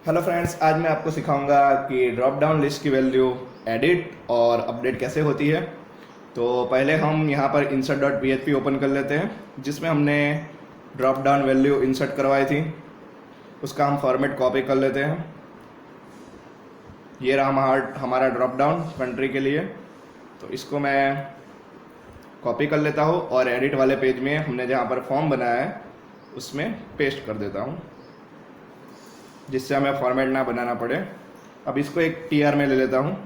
Hello friends, आज मैं आपको सिखाऊंगा कि ड्रॉप डाउन लिस्ट की वैल्यू एडिट और अपडेट कैसे होती है। तो पहले हम यहाँ पर insert डॉट php ओपन कर लेते हैं, जिसमें हमने ड्रॉप डाउन वैल्यू इंसर्ट करवाई थी। उसका हम फॉर्मेट कॉपी कर लेते हैं। ये रहा हमारा ड्रॉप डाउन कंट्री के लिए। तो इसको मैं कॉपी कर लेता हूँ और एडिट वाले पेज में हमने जहाँ पर फॉर्म बनाया है उसमें पेस्ट कर देता हूँ, जिससे हमें फॉर्मेट ना बनाना पड़े। अब इसको एक टीआर में ले लेता हूँ।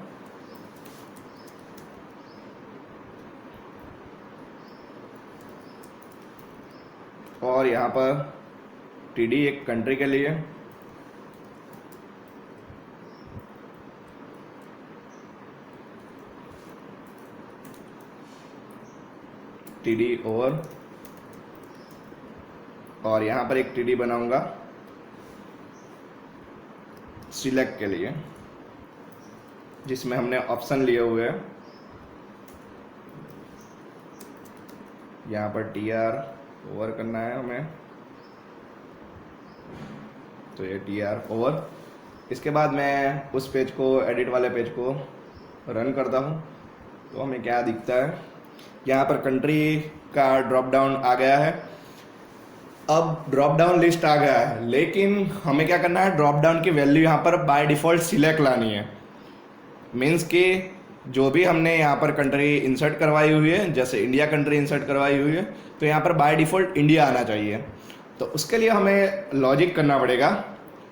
और यहाँ पर टीडी एक कंट्री के लिए, टीडी ओवर, और यहाँ पर एक टीडी बनाऊंगा सिलेक्ट के लिए, जिसमें हमने ऑप्शन लिए हुए हैं। यहाँ पर टीआर ओवर करना है हमें, तो ये टीआर ओवर। इसके बाद मैं उस पेज को, एडिट वाले पेज को रन करता हूँ। तो हमें क्या दिखता है, यहाँ पर कंट्री का ड्रॉप डाउन आ गया है। अब ड्रॉप डाउन लिस्ट आ गया है, लेकिन हमें क्या करना है, ड्रॉप डाउन की वैल्यू यहाँ पर बाय डिफ़ॉल्ट सिलेक्ट लानी है। मीन्स कि जो भी हमने यहाँ पर कंट्री इंसर्ट करवाई हुई है, जैसे इंडिया कंट्री इंसर्ट करवाई हुई है, तो यहाँ पर बाय डिफ़ॉल्ट इंडिया आना चाहिए। तो उसके लिए हमें लॉजिक करना पड़ेगा।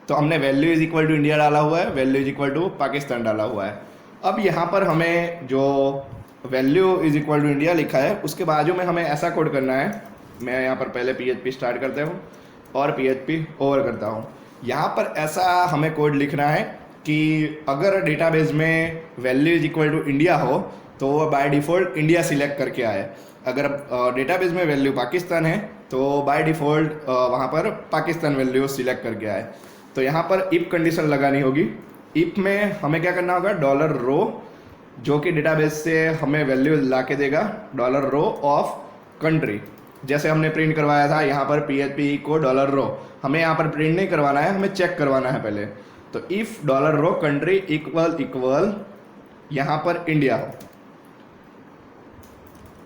तो हमने value is equal to India डाला हुआ है, value is equal to Pakistan डाला हुआ है। अब यहाँ पर हमें जो value is equal to India लिखा है, उसके बाजू में हमें ऐसा कोड करना है। मैं यहाँ पर पहले PHP स्टार्ट करता हूँ और PHP ओवर करता हूँ। यहाँ पर ऐसा हमें कोड लिखना है कि अगर डेटाबेस में value is equal to India हो तो वो बाय डिफ़ॉल्ट इंडिया सिलेक्ट करके आए। अगर डेटाबेस में वैल्यू पाकिस्तान है तो बाय डिफ़ॉल्ट वहाँ पर पाकिस्तान वैल्यू सिलेक्ट करके आए। तो यहाँ पर इफ कंडीशन लगानी होगी। इफ में हमें क्या करना होगा, डॉलर रो, जो कि डेटाबेस से हमें वैल्यू ला के देगा, डॉलर रो ऑफ कंट्री। जैसे हमने प्रिंट करवाया था यहाँ पर PHP को डॉलर रो, हमें यहाँ पर प्रिंट नहीं करवाना है, हमें चेक करवाना है पहले। तो if dollar row country equal equal यहाँ पर इंडिया हो।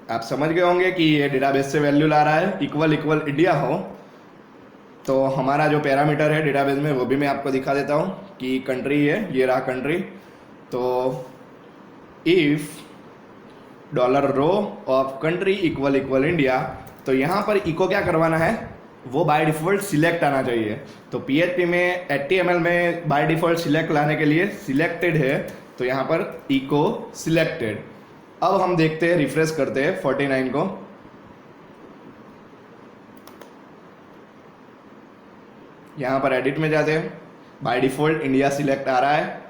आप समझ गए होंगे कि ये डेटाबेस से वैल्यू ला रहा है, इक्वल इक्वल इंडिया हो। तो हमारा जो पैरामीटर है डेटाबेस में वो भी मैं आपको दिखा देता हूँ कि कंट्री है, ये रहा कंट्री। तो if dollar row of country equal equal India, तो यहाँ पर इको क्या करवाना है, वो बाय डिफ़ॉल्ट सिलेक्ट आना चाहिए। तो PHP में HTML में बाय डिफ़ॉल्ट सिलेक्ट लाने के लिए सिलेक्टेड है, तो यहाँ पर इको सिलेक्टेड। अब हम देखते हैं, रिफ्रेश करते हैं 49 को। यहाँ पर एडिट में जाते हैं, बाय डिफ़ॉल्ट इंडिया सिलेक्ट आ रहा है।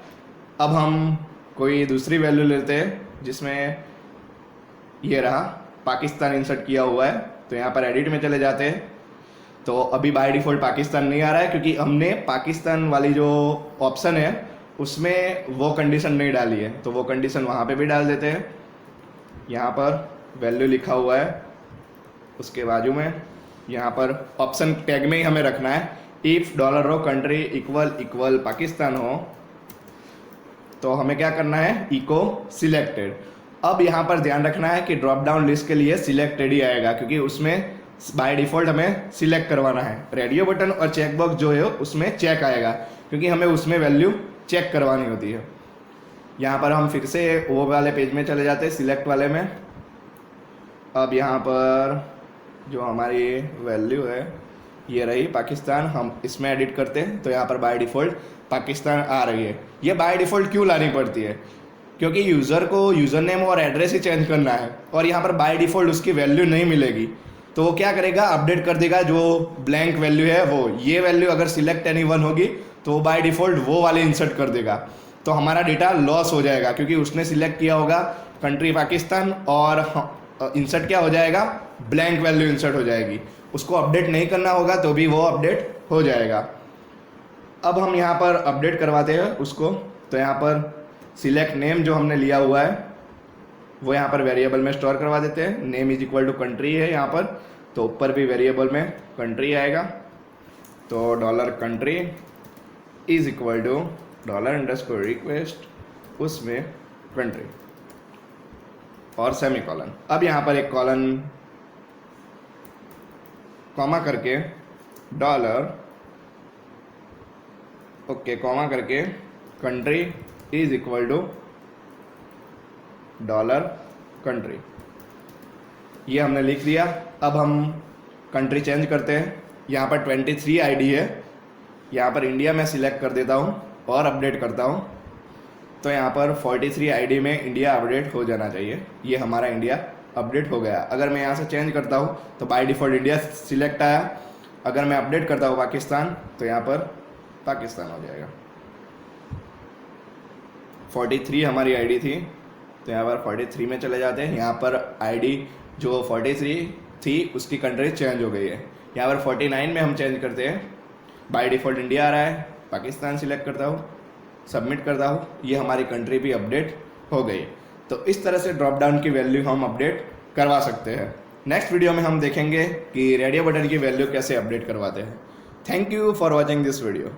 अब हम कोई दूसरी वैल्यू लेते हैं, जिसमें ये रहा पाकिस्तान इंसर्ट किया हुआ है। तो यहाँ पर एडिट में चले जाते हैं। तो अभी बाय डिफ़ॉल्ट पाकिस्तान नहीं आ रहा है, क्योंकि हमने पाकिस्तान वाली जो ऑप्शन है उसमें वो कंडीशन नहीं डाली है। तो वो कंडीशन वहाँ पे भी डाल देते हैं। यहाँ पर वैल्यू लिखा हुआ है, उसके बाजू में यहाँ पर ऑप्शन टैग में ही हमें रखना है, if dollar row country equal equal Pakistan हो, तो हमें क्या करना है, इको सिलेक्टेड। अब यहाँ पर ध्यान रखना है कि ड्रॉप डाउन लिस्ट के लिए सिलेक्टेड ही आएगा, क्योंकि उसमें बाय डिफ़ॉल्ट हमें सिलेक्ट करवाना है। रेडियो बटन और चेक बॉक्स जो है उसमें चेक आएगा, क्योंकि हमें उसमें वैल्यू चेक करवानी होती है। यहाँ पर हम फिर से वो वाले पेज में चले जाते हैं, सिलेक्ट वाले में। अब यहाँ पर जो हमारी वैल्यू है ये रही पाकिस्तान, हम इसमें एडिट करते हैं। तो यहाँ पर बाय डिफ़ॉल्ट पाकिस्तान आ रही है। ये बाय डिफ़ॉल्ट क्यों लानी पड़ती है, क्योंकि यूज़र को यूज़र नेम और एड्रेस ही चेंज करना है, और यहाँ पर बाय डिफ़ॉल्ट उसकी वैल्यू नहीं मिलेगी। तो वो क्या करेगा, अपडेट कर देगा जो ब्लैंक वैल्यू है वो। ये वैल्यू अगर सिलेक्ट एनीवन होगी तो बाय डिफ़ॉल्ट वो वाले इंसर्ट कर देगा। तो हमारा डेटा लॉस हो जाएगा, क्योंकि उसने सिलेक्ट किया होगा कंट्री पाकिस्तान, और इंसर्ट क्या हो जाएगा, ब्लैंक वैल्यू इंसर्ट हो जाएगी। उसको अपडेट नहीं करना होगा तो भी वो अपडेट हो जाएगा। अब हम यहाँ पर अपडेट करवाते हैं उसको। तो यहाँ पर सिलेक्ट नेम जो हमने लिया हुआ है वो यहाँ पर वेरिएबल में स्टोर करवा देते हैं। Name is equal to country है यहाँ पर, तो ऊपर भी वेरिएबल में कंट्री आएगा। तो dollar country is equal to $_request उसमें कंट्री और सेमी कॉलन। अब यहाँ पर एक कॉलन कॉमा करके कॉमा करके country is equal to $country, ये हमने लिख दिया। अब हम कंट्री चेंज करते हैं। यहाँ पर 23 आईडी है, यहाँ पर इंडिया में सिलेक्ट कर देता हूँ और अपडेट करता हूँ, तो यहाँ पर 43 आईडी में इंडिया अपडेट हो जाना चाहिए। ये हमारा इंडिया अपडेट हो गया। अगर मैं यहाँ से चेंज करता हूँ तो बाय डिफ़ॉल्ट इंडिया सिलेक्ट आया। अगर मैं अपडेट करता हूँ पाकिस्तान तो यहाँ पर पाकिस्तान हो जाएगा। 43 हमारी आईडी थी, तो यहाँ पर 43 में चले जाते हैं। यहाँ पर आईडी जो 43 थी उसकी कंट्री चेंज हो गई है। यहाँ पर 49 में हम चेंज करते हैं। बाय डिफ़ॉल्ट इंडिया आ रहा है, पाकिस्तान सिलेक्ट करता हूँ, सबमिट करता हूँ, ये हमारी कंट्री भी अपडेट हो गई। तो इस तरह से ड्रॉप डाउन की वैल्यू हम अपडेट करवा सकते हैं। नेक्स्ट वीडियो में हम देखेंगे कि रेडियो बटन की वैल्यू कैसे अपडेट करवाते हैं। Thank you for watching this video.